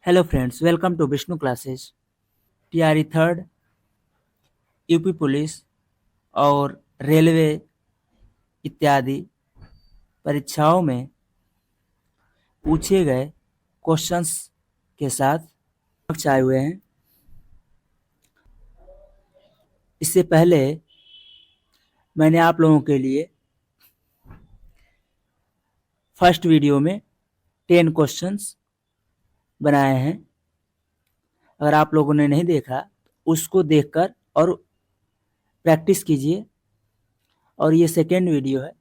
Hello friends, welcome to Vishnu classes. TRE third, UP police और railway इत्यादि परीक्षाओं में पूछे गए क्वेश्चंस के साथ कक्ष आए हुए हैं। इससे पहले मैंने आप लोगों के लिए फर्स्ट वीडियो में 10 क्वेश्चंस बनाए हैं। अगर आप लोगों ने नहीं देखा उसको देखकर और प्रैक्टिस कीजिए। और ये सेकेंड वीडियो है,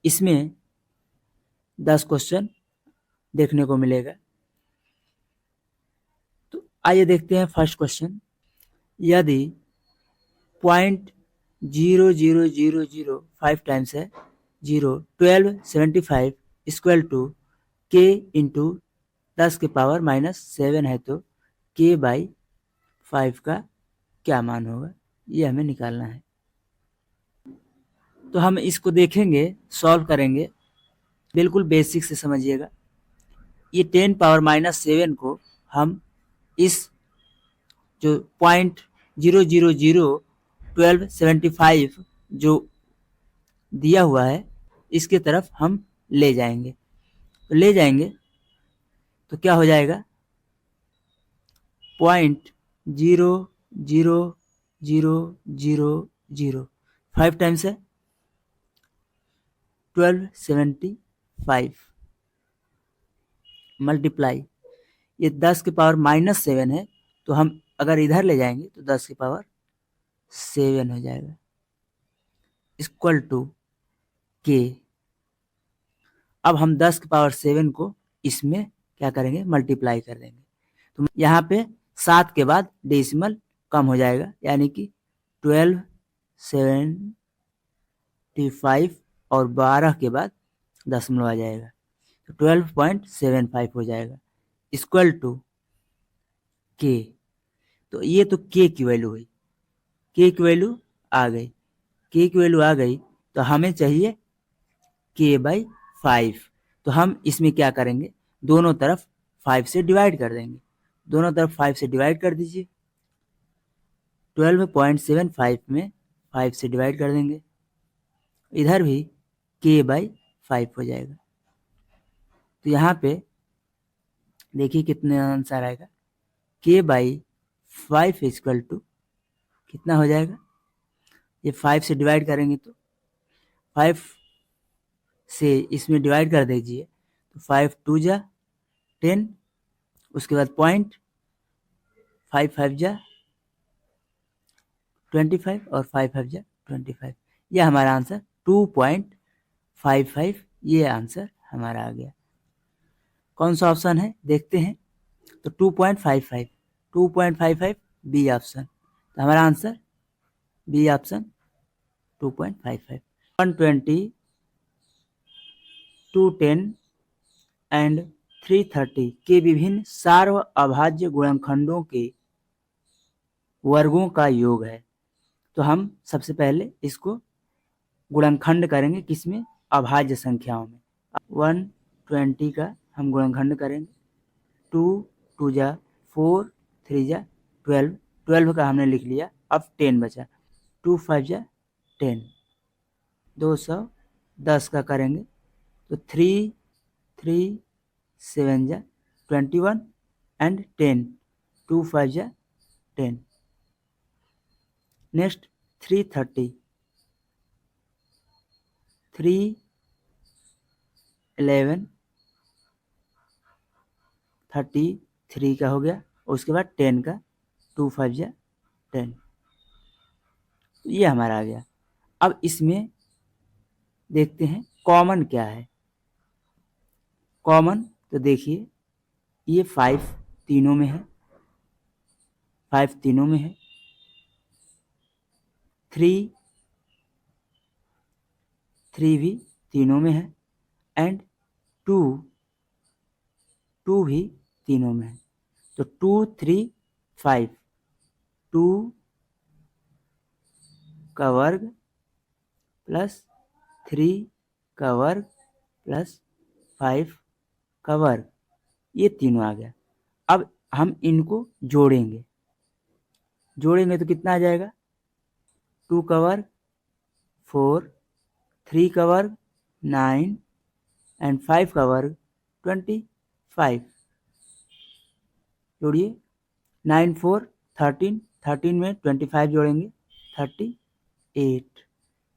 इसमें 10 क्वेश्चन देखने को मिलेगा। तो आइए देखते हैं फर्स्ट क्वेश्चन। यदि 0.0005 टाइम्स है 1275 इक्वल टू के इंटू 10⁻⁻7 है तो के बाई 5 का क्या मान होगा, ये हमें निकालना है। तो हम इसको देखेंगे, सॉल्व करेंगे। बिल्कुल बेसिक से समझिएगा। ये 10⁻⁻7 को हम इस जो 0.0001275 जो दिया हुआ है इसके तरफ हम ले जाएंगे। तो ले जाएंगे तो क्या हो जाएगा, 0.00005 टाइम्स है 1275 मल्टीप्लाई ये 10⁻⁻7 है, तो हम अगर इधर ले जाएंगे तो 10⁻7 हो जाएगा इक्वल टू के। अब हम 10⁻7 को इसमें क्या करेंगे, मल्टीप्लाई कर देंगे। तो यहाँ पे 7 के बाद डेसिमल कम हो जाएगा, यानी कि 1275 और 12 के बाद दशमलव आ जाएगा तो 12.75 हो जाएगा इक्वल टू के। तो ये तो के की वैल्यू हुई, के की वैल्यू आ गई। के की वैल्यू आ गई तो हमें चाहिए के बाई 5। तो हम इसमें क्या करेंगे, दोनों तरफ 5 से डिवाइड कर देंगे। दोनों तरफ 5 से डिवाइड कर दीजिए। 12.75 में 5 से डिवाइड कर देंगे, इधर भी के बाई 5 हो जाएगा। तो यहाँ पे देखिए कितने आंसर आएगा, के बाई 5 इक्वल टू कितना हो जाएगा, ये 5 से डिवाइड करेंगे तो 5 से इसमें डिवाइड कर दीजिए तो 5 2 जा 10, उसके बाद पॉइंट 5 5 जा 25 और 5 5 जा 25। यह हमारा आंसर 2.55, ये आंसर हमारा आ गया। कौन सा ऑप्शन है देखते हैं। तो 2.55 बी ऑप्शन। तो हमारा आंसर बी ऑप्शन 2.55। 120, 210 एंड 330 के विभिन्न सार्व अभाज्य गुणनखंडों के वर्गों का योग है। तो हम सबसे पहले इसको गुणनखंड करेंगे, किसमें, अभाज्य संख्याओं में। 120 का हम गुणनखंड करेंगे। 2 2 जा 4, 3 जा 12, 12 का हमने लिख लिया। अब 10 बचा, 2 5 जा 10, 210 का करेंगे तो 3 3 7 जा 21 एंड 10, 2 5 जा 10। नेक्स्ट 330, 3 11 33 का हो गया, उसके बाद 10 का 2 5 जा 10। ये हमारा आ गया। अब इसमें देखते हैं कॉमन क्या है। कॉमन तो देखिए ये 5 तीनों में है, 5 तीनों में है। 3 भी तीनों में है एंड 2 भी तीनों में है। तो 2 3 5, 2 का वर्ग प्लस 3 का वर्ग प्लस 5 का वर्ग, ये तीनों आ गया। अब हम इनको जोड़ेंगे तो कितना आ जाएगा, 2 का वर्ग 4, 3 का वर्ग 9 एंड 5 का वर्ग 25। जोड़िए, 9 4 13, 13 में 25 जोड़ेंगे 38।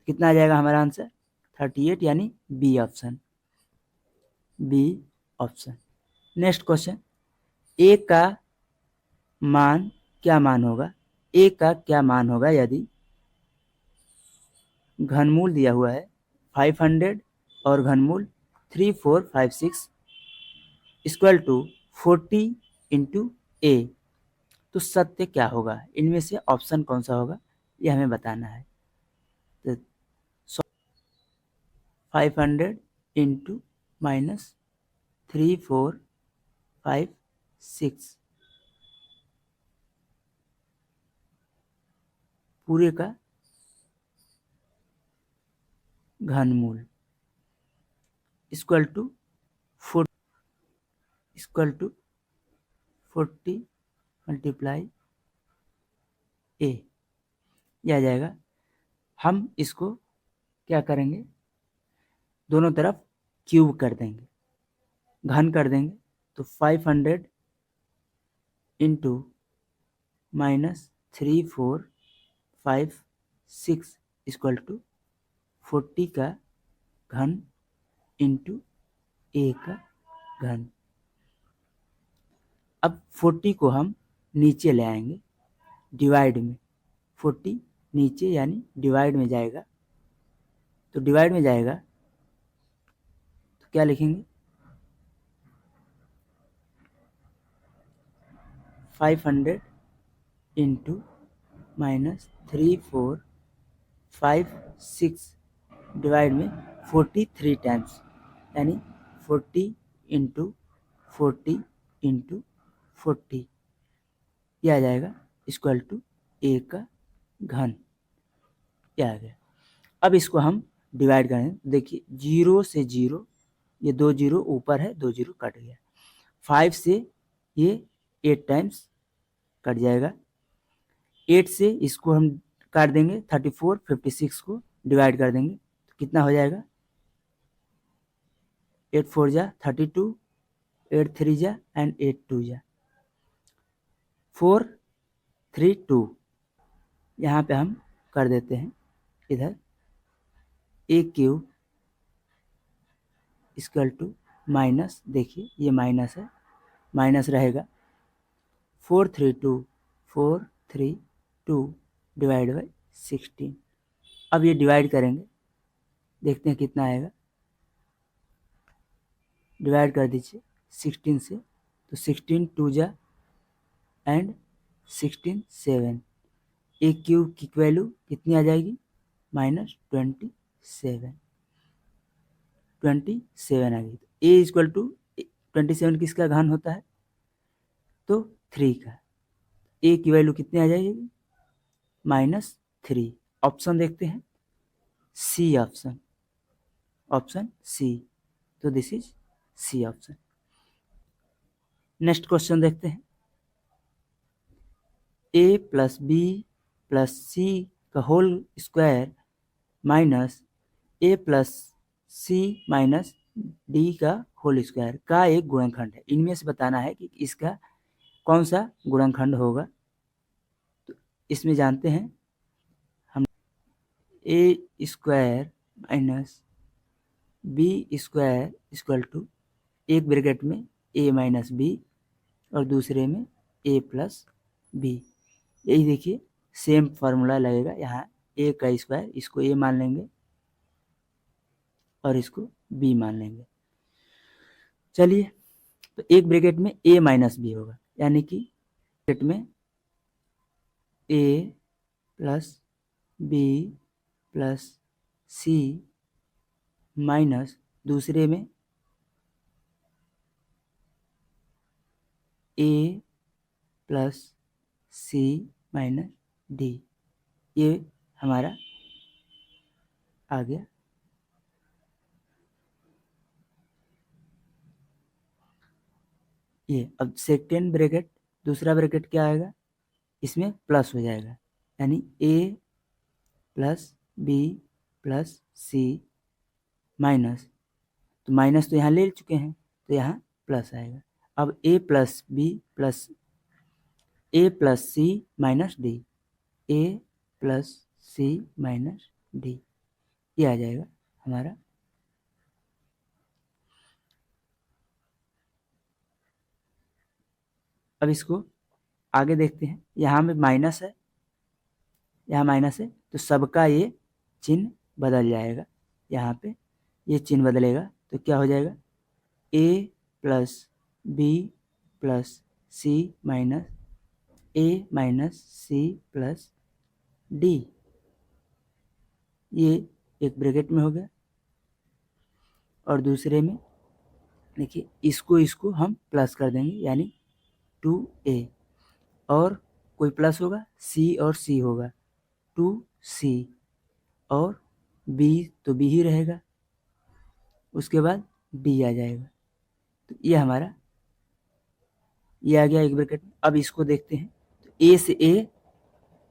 कितना आ जाएगा हमारा आंसर, 38, यानी बी ऑप्शन। नेक्स्ट क्वेश्चन, ए का मान क्या मान होगा, ए का क्या मान होगा यदि घनमूल दिया हुआ है 500 और घनमूल 3456 इक्वल टू 40 इंटू ए, तो सत्य क्या होगा, इनमें से ऑप्शन कौन सा होगा, ये हमें बताना है। तो 500 इंटू -3456 पूरे का घनमूल इक्वल टू 40 मल्टीप्लाई ए, यह आ जाएगा। हम इसको क्या करेंगे, दोनों तरफ क्यूब कर देंगे, घन कर देंगे, तो 500 इंटू -3456 इक्वल टू 40 का घन इंटू ए का घन। अब 40 को हम नीचे ले आएंगे डिवाइड में, 40 नीचे यानी डिवाइड में जाएगा, तो डिवाइड में जाएगा तो क्या लिखेंगे, 500 इंटू -3456 डिवाइड में 43 टाइम्स, यानी 40 इंटू 40 इंटू 40, यह आ जाएगा इक्वल टू ए का घन, यह आ गया। अब इसको हम डिवाइड करें, देखिए 0 से 0, ये 2 0 ऊपर है, 2 0 कट गया, 5 से ये 8 टाइम्स कट जाएगा, 8 से इसको हम काट देंगे, 34 56 को डिवाइड कर देंगे, तो कितना हो जाएगा, 8 4 जा 32, 8 3 जा एंड 8 2 जा 4 3 2, यहाँ पे हम कर देते हैं इधर ए क्यूब इक्वल टू माइनस, देखिए ये माइनस है, माइनस रहेगा 432 डिवाइड बाई 16। अब ये डिवाइड करेंगे, देखते हैं कितना आएगा, डिवाइड कर दीजिए 16 से, तो 16 2 जा एंड 16 7, ए क्यूब की वैल्यू कितनी आ जाएगी, -27 आ गई। तो ए इक्वल टू 27 किसका घन होता है, तो 3 का, ए की वैल्यू कितनी आ जाएगी, -3। ऑप्शन देखते हैं, सी ऑप्शन, ऑप्शन सी, तो this is C option. Next question देखते हैं, A plus B plus C का whole square minus A plus C minus D का होल स्क्वायर का एक गुणनखंड है, इनमें से बताना है कि इसका कौन सा गुणनखंड होगा। तो इसमें जानते हैं हम, A square minus B square equal to, एक ब्रैकेट में ए माइनस बी और दूसरे में ए प्लस बी, यही देखिए सेम फार्मूला लगेगा, यहाँ ए का स्क्वायर, इसको ए मान लेंगे और इसको बी मान लेंगे। चलिए, तो एक ब्रैकेट में ए माइनस बी होगा, यानी कि ब्रैकेट में ए plus B plus C minus दूसरे में ए प्लस सी माइनस डी, ये हमारा आ गया। ये अब सेकेंड ब्रैकेट, दूसरा ब्रैकेट क्या आएगा, इसमें प्लस हो जाएगा, यानी ए plus B plus C minus, तो माइनस तो यहाँ ले चुके हैं तो यहाँ प्लस आएगा। अब ए प्लस बी प्लस ए प्लस सी माइनस डी, ए प्लस सी माइनस डी, ये आ जाएगा हमारा। अब इसको आगे देखते हैं, यहाँ में माइनस है, यहाँ माइनस है, तो सबका ये चिन्ह बदल जाएगा, यहाँ पे ये चिन्ह बदलेगा तो क्या हो जाएगा, ए plus B plus C minus ए माइनस सी प्लस डी, ये एक ब्रैकेट में हो गया। और दूसरे में देखिए, इसको हम प्लस कर देंगे, यानी 2a, और कोई प्लस होगा, c और c होगा, 2c, और b तो b ही रहेगा, उसके बाद d आ जाएगा, तो ये हमारा ये आ गया एक ब्रैकेट में। अब इसको देखते हैं, तो a से a,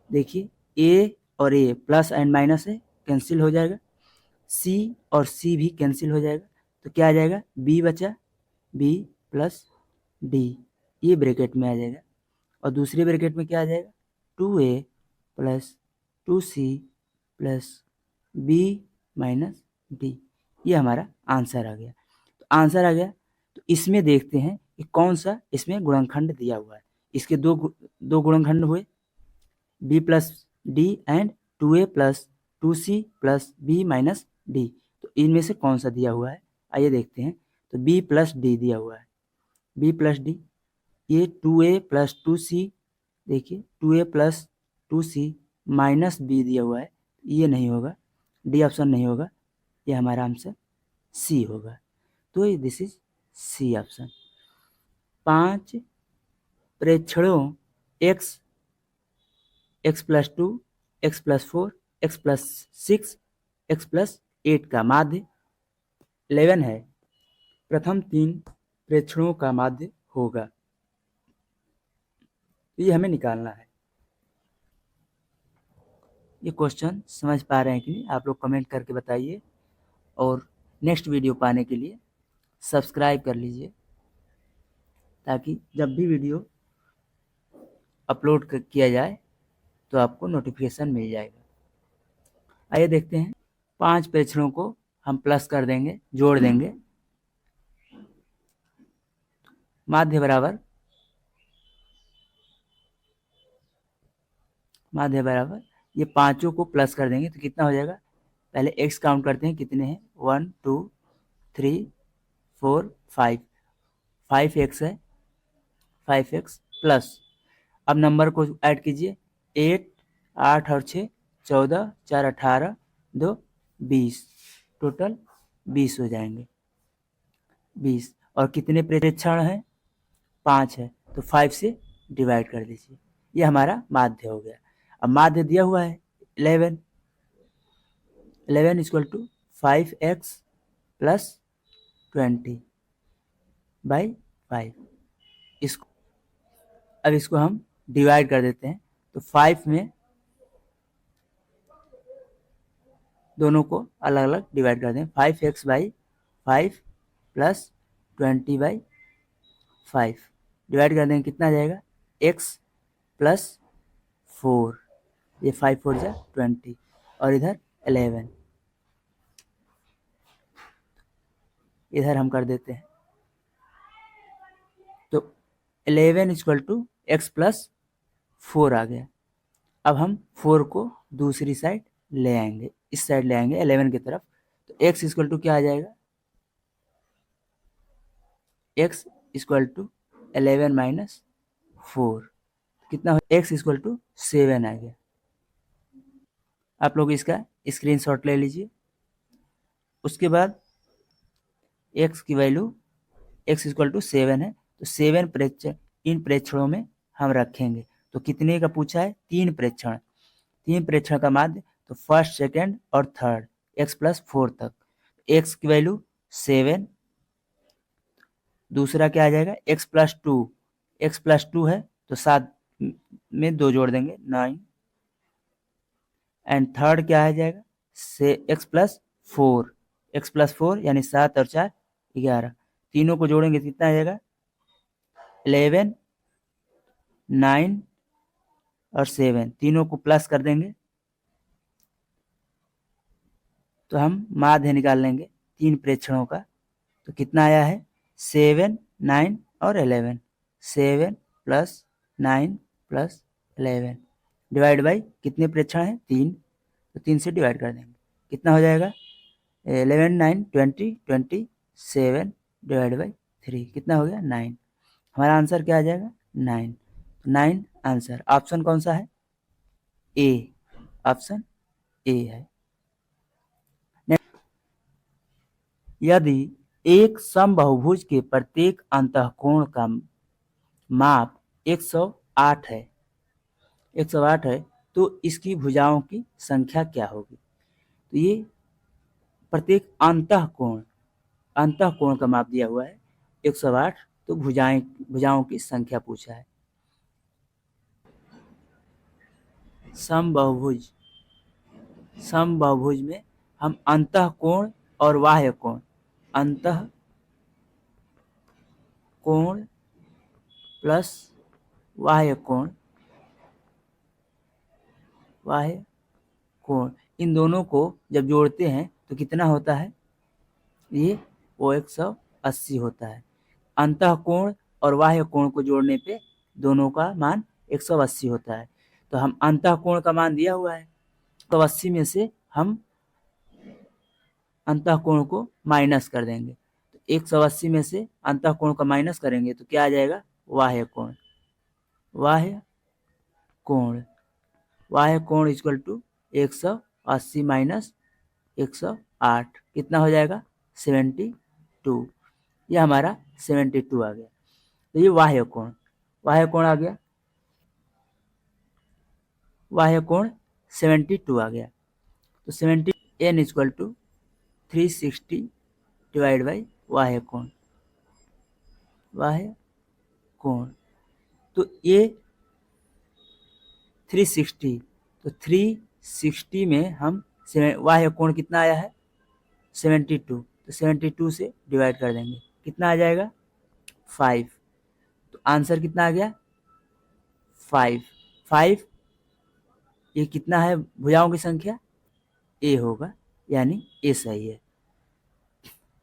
देखिए a और a प्लस एंड माइनस है, कैंसिल हो जाएगा, c और c भी कैंसिल हो जाएगा, तो क्या आ जाएगा, b बचा, b प्लस d, ये ब्रैकेट में आ जाएगा। और दूसरे ब्रैकेट में क्या आ जाएगा, 2a plus 2c plus b minus D, ये हमारा आंसर आ गया। तो आंसर आ गया, तो इसमें देखते हैं कि कौन सा इसमें गुणनखंड दिया हुआ है। इसके दो गुणनखंड हुए, b plus D and 2a plus 2c plus b minus D, तो इनमें से कौन सा दिया हुआ है, आइए देखते हैं। तो b प्लस डी दिया हुआ है, b प्लस डी, ये 2a प्लस 2c, देखिए 2a plus 2c minus B दिया हुआ है, ये नहीं होगा, डी ऑप्शन नहीं होगा, ये हमारा आंसर सी होगा। तो दिस इज सी ऑप्शन। 5 प्रेक्षणों x, x plus 2, x plus 4, x plus 6, x plus 8 का माध्य 11 है, प्रथम 3 प्रेक्षणों का माध्य होगा, ये हमें निकालना है। ये क्वेश्चन समझ पा रहे हैं कि नहीं, आप लोग कमेंट करके बताइए, और नेक्स्ट वीडियो पाने के लिए सब्सक्राइब कर लीजिए, ताकि जब भी वीडियो अपलोड किया जाए तो आपको नोटिफिकेशन मिल जाएगा। आइए देखते हैं, 5 प्रेक्षणों को हम प्लस कर देंगे, जोड़ देंगे, माध्य बराबर ये पांचों को प्लस कर देंगे तो कितना हो जाएगा, पहले x काउंट करते हैं, कितने हैं, 1 2 3 4 5, 5x है, 5x प्लस, अब नंबर को ऐड कीजिए, 8 8 और 6 14, 4 18, 2 20, टोटल 20 हो जाएंगे, 20। और कितने प्रेक्षण हैं, 5 है, तो 5 से डिवाइड कर दीजिए, ये हमारा माध्य हो गया। अब माध्य दिया हुआ है 11, 11 equal to 5x plus 20 by 5, इसको अब इसको हम डिवाइड कर देते हैं, तो 5 में दोनों को अलग अलग डिवाइड कर दें, 5x by 5 plus 20 by 5, divide कर देंगे, कितना आ जाएगा, x प्लस 4, ये 5 4 जा 20, और इधर 11, इधर हम कर देते हैं, तो 11 इक्वल टू एक्स प्लस 4 आ गया। अब हम 4 को दूसरी साइड ले आएंगे, इस साइड ले आएंगे 11 की तरफ, तो x इक्वल टू क्या आ जाएगा, x इक्वल टू 11 माइनस 4, कितना हो, x इक्वल टू 7 आ गया। आप लोग इसका स्क्रीनशॉट ले लीजिए। उसके बाद x की वैल्यू x इक्वल टू 7 है, तो 7 प्रेक्षण इन प्रेक्षणों में हम रखेंगे, तो कितने का पूछा है, 3 प्रेक्षण, 3 प्रेक्षण का माध्य, तो फर्स्ट सेकेंड और थर्ड x प्लस 4 तक, x की वैल्यू 7, दूसरा क्या आ जाएगा, x plus two, x plus two है तो 7 में 2 जोड़ देंगे 9, एंड थर्ड क्या आ जाएगा, से x plus four, x plus four यानी 7 और 4 11, तीनों को जोड़ेंगे तो कितना आ जाएगा 11, 9 और 7, तीनों को प्लस कर देंगे तो हम माध्य निकाल लेंगे तीन प्रेक्षणों का। तो कितना आया है 7, 9 और 11, 7 प्लस 9 प्लस 11 डिवाइड बाई कितने प्रेक्षण हैं 3, तो 3 से डिवाइड कर देंगे, कितना हो जाएगा 11, 9, 20, 27 डिवाइड बाई 3, कितना हो गया 9। हमारा आंसर क्या आ जाएगा 9, तो 9 आंसर। ऑप्शन कौन सा है, ए, ऑप्शन ए है। यदि एक समबाहुभुज के प्रत्येक अंतःकोण का माप 108 है, 108 है, तो इसकी भुजाओं की संख्या क्या होगी। तो ये प्रत्येक अंतःकोण का माप दिया हुआ है 108, तो भुजाओं की संख्या पूछा है। समबाहुभुज में हम अंतःकोण और बाह्य कोण, अंतःकोण प्लस बाह्य कोण, इन दोनों को जब जोड़ते हैं तो कितना होता है, ये वो 180 होता है। अंतःकोण और बाह्य कोण को जोड़ने पे दोनों का मान 180 होता है। तो हम अंतःकोण का मान दिया हुआ है, तो 80 में से हम अंतःकोण को माइनस कर देंगे, तो 180 में से अंतःकोण का माइनस करेंगे तो क्या आ जाएगा बाह्य कोण, बाह्य कोण इक्वल टू 180 माइनस 108, कितना हो जाएगा 72, ये हमारा 72 आ गया। तो ये बाह्य कोण आ गया, बाह्य कोण 72 आ गया। तो 70 n equal to 360 divide by बाह्य कोण, तो ये 360, तो 360 में हम बाह्य कोण कितना आया है 72, तो 72 से डिवाइड कर देंगे, कितना आ जाएगा 5, तो आंसर कितना आ गया 5, ये कितना है भुजाओं की संख्या, ए होगा, यानी ए सही है।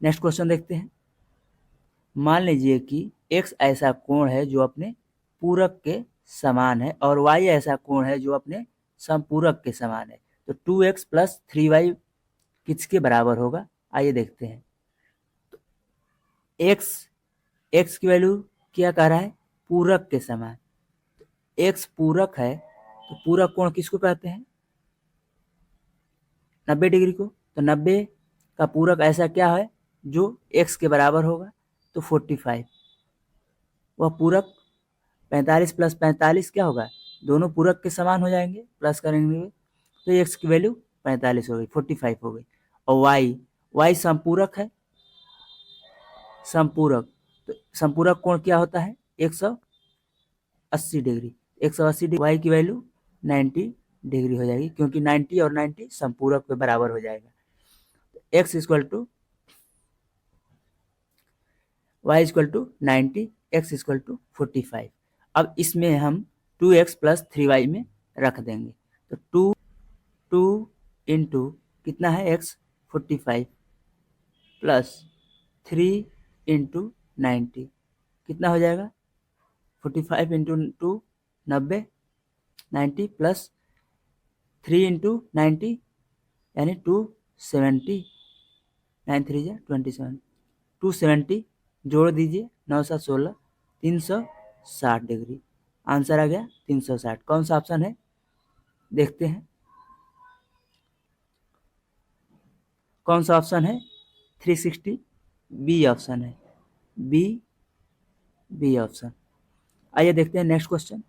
नेक्स्ट क्वेश्चन देखते हैं। मान लीजिए कि x ऐसा कोण है जो अपने पूरक के समान है और y ऐसा कोण है जो अपने समपूरक के समान है, तो 2x प्लस 3y किसके बराबर होगा, आइए देखते हैं। तो x की वैल्यू क्या कह रहा है पूरक के समान, x पूरक है तो पूरक कोण किसको कहते हैं 90 डिग्री को, तो 90 का पूरक ऐसा क्या है जो x के बराबर होगा, तो 45, वह पूरक 45 प्लस 45 क्या होगा, दोनों पूरक के समान हो जाएंगे, प्लस करेंगे तो x की वैल्यू 45 हो गई, 45 हो गई। और y समपूरक है, तो समपूरक कोण क्या होता है 180 डिग्री, 180 डिग्री, y की वैल्यू 90 डिग्री हो जाएगी, क्योंकि 90 और 90 समपूरक के बराबर हो जाएगा। x equal to y equal to 90, x equal to 45। अब इसमें हम 2x प्लस 3y में रख देंगे, तो 2 इंटू कितना है x 45 प्लस 3 इंटू 90, कितना हो जाएगा 45 इंटू 2 90, 90 प्लस 3 इंटू 90 यानी 270, 9 3 जा 27, 270 जोड़ दीजिए 9 7 16, 360 डिग्री, आंसर आ गया 360। कौन सा ऑप्शन है देखते हैं, कौन सा ऑप्शन है 360, बी ऑप्शन है, बी ऑप्शन। आइए देखते हैं नेक्स्ट क्वेश्चन।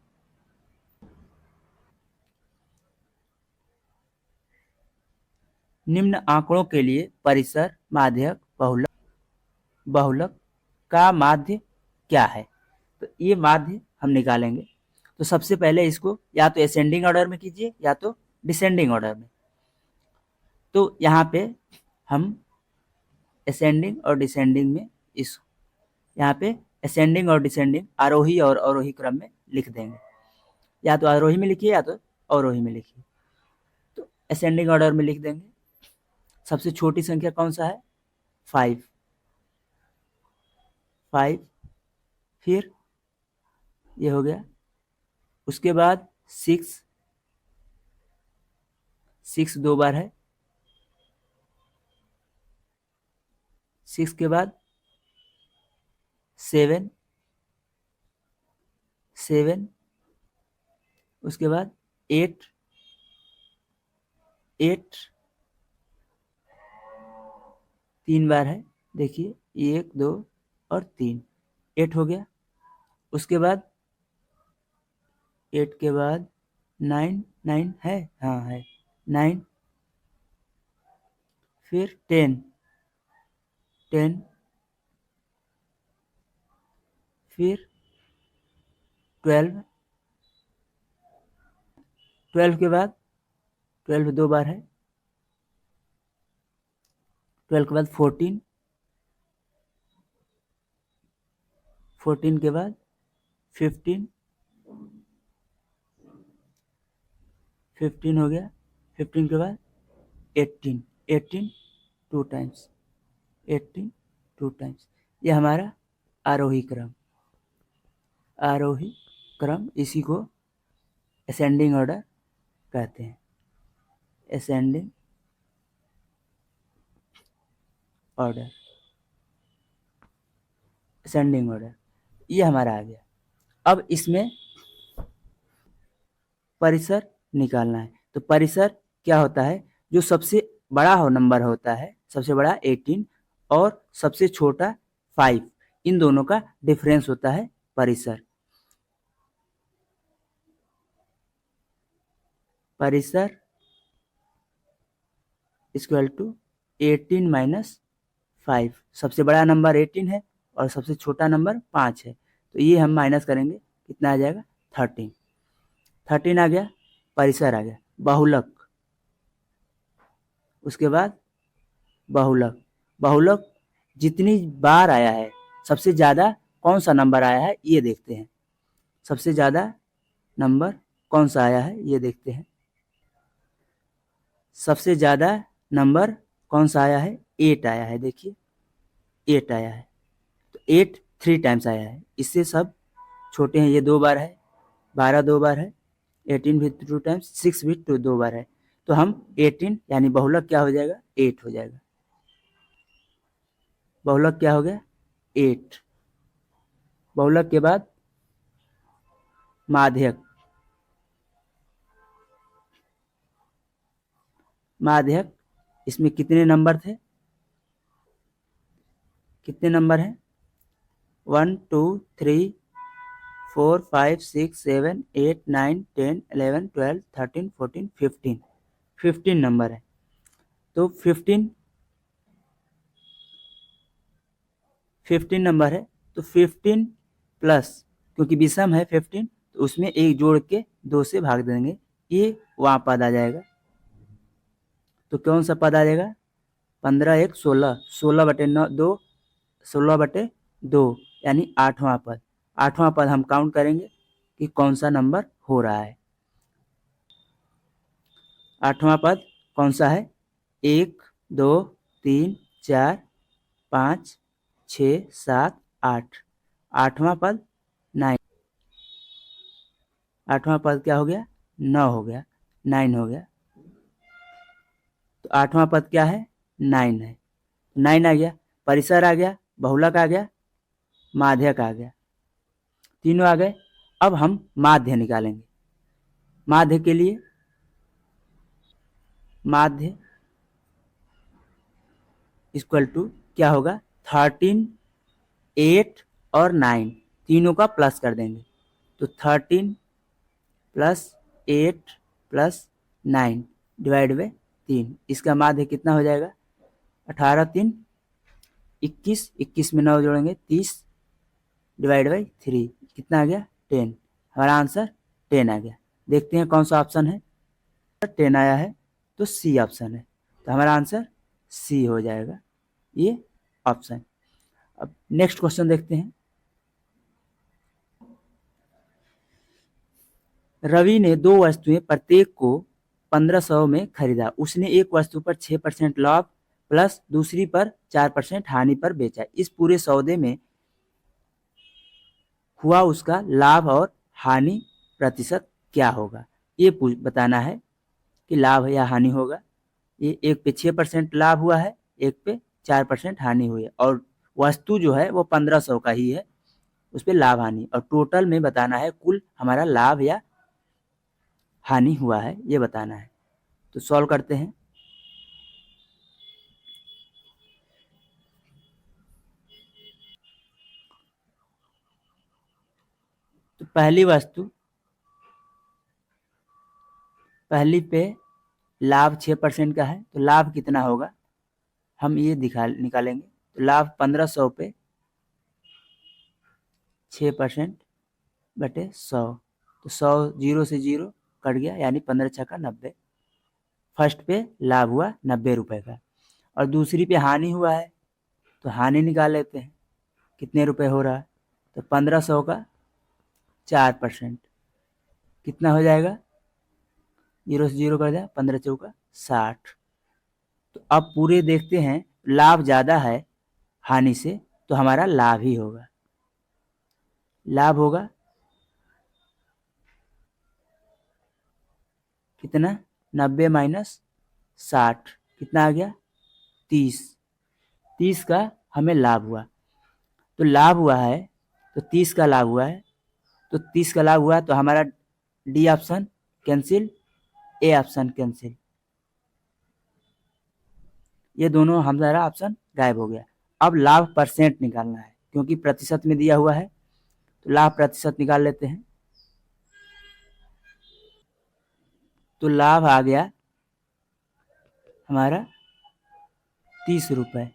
निम्न आंकड़ों के लिए परिसर, माध्यक, बहुलक का माध्य क्या है। तो ये माध्य हम निकालेंगे। तो सबसे पहले इसको या तो असेंडिंग ऑर्डर में कीजिए या तो डिसेंडिंग ऑर्डर में। तो यहाँ पे हम असेंडिंग और डिसेंडिंग में इस यहाँ पे असेंडिंग और डिसेंडिंग आरोही और अवरोही क्रम में लिख देंगे। या तो आरोही में लिखिए या तो अवरोही में लिखिए। तो असेंडिंग ऑर्डर में लिख देंगे। सबसे छोटी संख्या कौन सा है? 5। फिर ये हो गया। उसके बाद 6 दो बार है। 6 के बाद 7 उसके बाद 8 3 बार है। देखिए 1 2 और 3, 8 हो गया। उसके बाद 8 के बाद 9 है, हाँ है 9। फिर 10 फिर 12 के बाद 12 दो बार है। 12 के बाद 14 के बाद 15 हो गया। 15 के बाद 18 टू टाइम्स। ये हमारा आरोही क्रम इसी को असेंडिंग ऑर्डर कहते हैं। असेंडिंग ऑर्डर ये हमारा आ गया। अब इसमें परिसर निकालना है। तो परिसर क्या होता है? जो सबसे बड़ा नंबर होता है, सबसे बड़ा 18 और सबसे छोटा 5, इन दोनों का डिफरेंस होता है परिसर। Equal to 18 minus 5। सबसे बड़ा नंबर 18 है और सबसे छोटा नंबर 5 है। तो ये हम माइनस करेंगे, कितना आ जाएगा? 13 आ गया। परिसर आ गया। बहुलक, उसके बाद बहुलक जितनी बार आया है, सबसे ज़्यादा कौन सा नंबर आया है ये देखते हैं। सबसे ज़्यादा नंबर कौन सा आया है ये देखते हैं। सबसे ज़्यादा नंबर कौन सा आया है? 8 आया है। देखिए 8 आया है। तो 8 3 टाइम्स आया है। इससे सब छोटे हैं। ये 2 बार है। 12 2 बार है। 18 भी 2 टाइम्स। 6 भी 2 बार है। तो हम 18 यानी बहुलक क्या हो जाएगा? 8 हो जाएगा। बहुलक क्या हो गया? 8। बहुलक के बाद माध्यक। इसमें कितने नंबर थे? कितने नंबर हैं? 1 2 3 4 5 6 7 8 9 10 11 12 13 14 15 नंबर है। तो 15 नंबर है। तो 15 प्लस, क्योंकि विषम है 15, तो उसमें एक जोड़ के 2 से भाग देंगे, ये वहाँ पद आ जाएगा। तो कौन सा पद आ जाएगा? 15 1 16, 16/2 यानी 8वां पद। 8वां पद हम काउंट करेंगे कि कौन सा नंबर हो रहा है। 8वां पद कौन सा है? 1 2 3 4 5 6 7 8। 8वां पद 9। 8वां पद क्या हो गया? 9 हो गया। 9 हो गया। तो 8वां पद क्या है? 9 है। 9 आ गया। परिसर आ गया, बहुलक आ गया, माध्यक आ गया, तीनों आ गए। अब हम माध्य निकालेंगे। माध्य के लिए माध्य इक्वल टू क्या होगा? 13 8 और 9 तीनों का प्लस कर देंगे। तो 13 प्लस 8 प्लस 9 डिवाइड बाय 3। इसका माध्य कितना हो जाएगा? 18 3 21, 21 में 9 जोड़ेंगे 30 डिवाइड बाई 3 कितना आ गया 10। हमारा आंसर 10 आ गया। देखते हैं कौन सा ऑप्शन है। 10 आया है तो सी ऑप्शन है, तो हमारा आंसर सी हो जाएगा ये ऑप्शन। अब नेक्स्ट क्वेश्चन देखते हैं। रवि ने दो वस्तुएं प्रत्येक को 1500 में खरीदा। उसने एक वस्तु पर 6% लाभ प्लस दूसरी पर 4% हानि पर बेचा। इस पूरे सौदे में हुआ उसका लाभ और हानि प्रतिशत क्या होगा। ये बताना है कि लाभ या हानि होगा। ये एक पे 6% लाभ हुआ है, एक पे 4% हानि हुई है, और वस्तु जो है वो 1500 का ही है, उस पर लाभ हानि, और टोटल में बताना है कुल हमारा लाभ या हानि हुआ है, ये बताना है। तो सॉल्व करते हैं। तो पहली पे लाभ 6% का है, तो लाभ कितना होगा हम ये निकालेंगे। तो लाभ 1500 पे 6% बटे 100, तो 100 जीरो से जीरो कट गया, यानी 15 छक्का 90। फर्स्ट पे लाभ हुआ 90 रुपए का, और दूसरी पे हानि हुआ है, तो हानि निकाल लेते हैं कितने रुपए हो रहा है। तो 1500 का 4% कितना हो जाएगा, जीरो से जीरो कर दिया, 15 चौका 60। तो अब पूरे देखते हैं, लाभ ज़्यादा है हानि से, तो हमारा लाभ ही होगा। लाभ होगा कितना, 90 माइनस 60 कितना आ गया 30। 30 का हमें लाभ हुआ, तो लाभ हुआ है तो 30 का लाभ हुआ है, तो 30 का लाभ हुआ तो हमारा D option cancel, A option cancel, ये दोनों हमारा ऑप्शन गायब हो गया। अब लाभ परसेंट निकालना है, क्योंकि प्रतिशत में दिया हुआ है, तो लाभ प्रतिशत निकाल लेते हैं। तो लाभ आ गया हमारा 30 रुपए,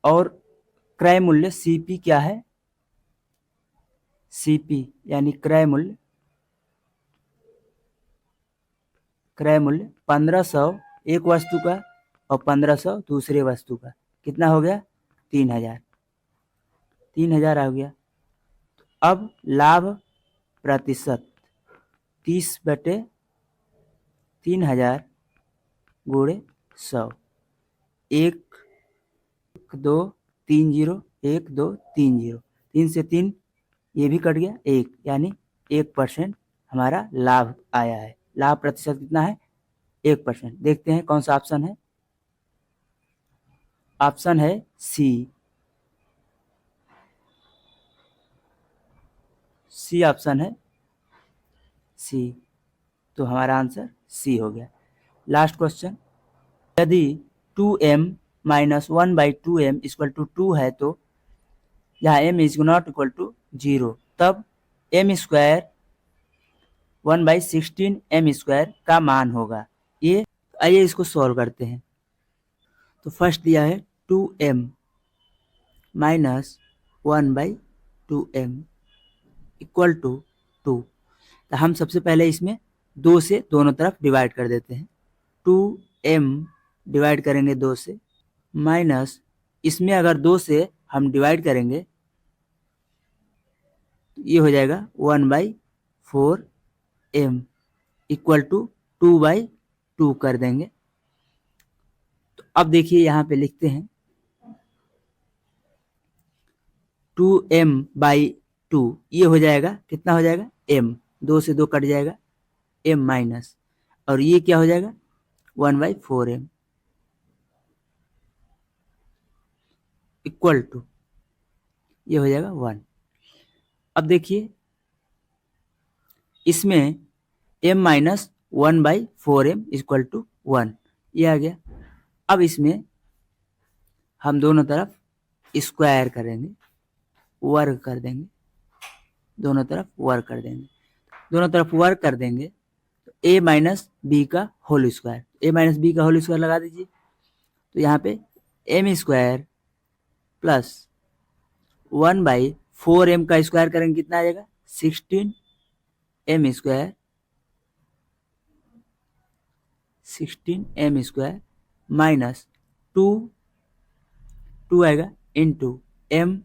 और क्रय मूल्य सीपी क्या है, सीपी यानी क्रय मूल्य 1500 एक वस्तु का और 1500 दूसरे वस्तु का, कितना हो गया 3000। 3000 आ गया। अब लाभ प्रतिशत 30 बटे 3000 गुणे 100, 1 2 3 0 1 2 3 0, 3 से 3 ये भी कट गया 1, यानी 1% हमारा लाभ आया है। लाभ प्रतिशत कितना है 1%। देखते हैं कौन सा ऑप्शन है। ऑप्शन है सी, सी ऑप्शन है सी, तो हमारा आंसर सी हो गया। लास्ट क्वेश्चन, यदि 2m minus 1/2m equal to 2 है, तो यहाँ m is not equal to 0, तब m स्क्वायर 1/16m² का मान होगा। ये आइए इसको सॉल्व करते हैं। तो फर्स्ट दिया है 2m minus 1/2m equal to 2, तो हम सबसे पहले इसमें 2 से दोनों तरफ डिवाइड कर देते हैं। 2m डिवाइड करेंगे 2 से, माइनस इसमें अगर 2 से हम डिवाइड करेंगे तो ये हो जाएगा 1/4m इक्वल टू 2/2 कर देंगे। तो अब देखिए यहाँ पे लिखते हैं 2m/2, ये हो जाएगा कितना हो जाएगा m, 2 से 2 कट जाएगा, m माइनस, और ये क्या हो जाएगा 1/4m इक्वल टू, ये हो जाएगा 1। अब देखिए इसमें m minus 1/4m equal to 1, ये आ गया। अब इसमें हम दोनों तरफ स्क्वायर करेंगे, वर्ग कर देंगे, दोनों तरफ वर्ग कर देंगे। दोनों तरफ वर्ग कर देंगे तो a माइनस बी का whole square, a minus B का होल स्क्वायर लगा दीजिए। तो यहाँ पे m स्क्वायर प्लस 1/4m का स्क्वायर करेंगे कितना आ जाएगा 16m स्क्वायर माइनस 2 आएगा इंटू m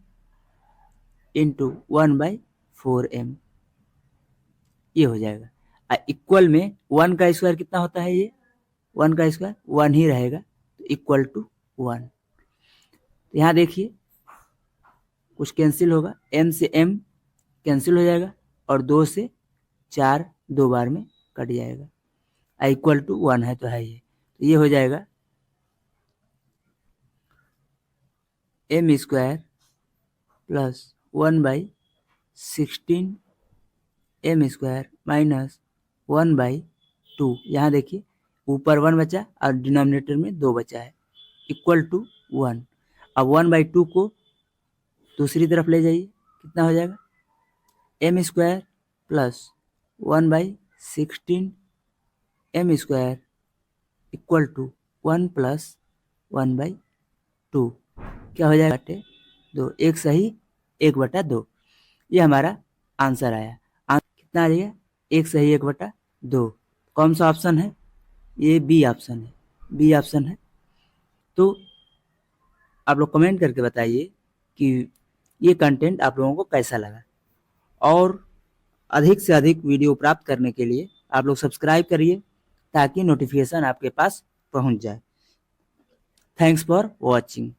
इंटू 1/4m, ये हो जाएगा। इक्वल में 1 का स्क्वायर कितना होता है, ये 1 का स्क्वायर 1 ही रहेगा, तो इक्वल टू 1। तो यहाँ देखिए कुछ कैंसिल होगा, m से m कैंसिल हो जाएगा और 2 से 4 2 बार में कट जाएगा, इक्वल टू 1 है तो है ये, तो ये हो जाएगा m square plus 1/16m square minus 1/2। यहाँ देखिए ऊपर 1 बचा और डिनोमिनेटर में 2 बचा है, इक्वल टू 1। अब 1/2 को दूसरी तरफ ले जाइए, कितना हो जाएगा m square plus 1/16m square equal to 1 plus 1/2, क्या हो जाएगा 2, 1 सही 1/2, ये हमारा आंसर आया। कितना आ जाएगा 1 सही 1/2। कौन सा ऑप्शन है, ये बी ऑप्शन है, बी ऑप्शन है। तो आप लोग कमेंट करके बताइए कि ये कंटेंट आप लोगों को कैसा लगा, और अधिक से अधिक वीडियो प्राप्त करने के लिए आप लोग सब्सक्राइब करिए ताकि नोटिफिकेशन आपके पास पहुंच जाए। Thanks for watching.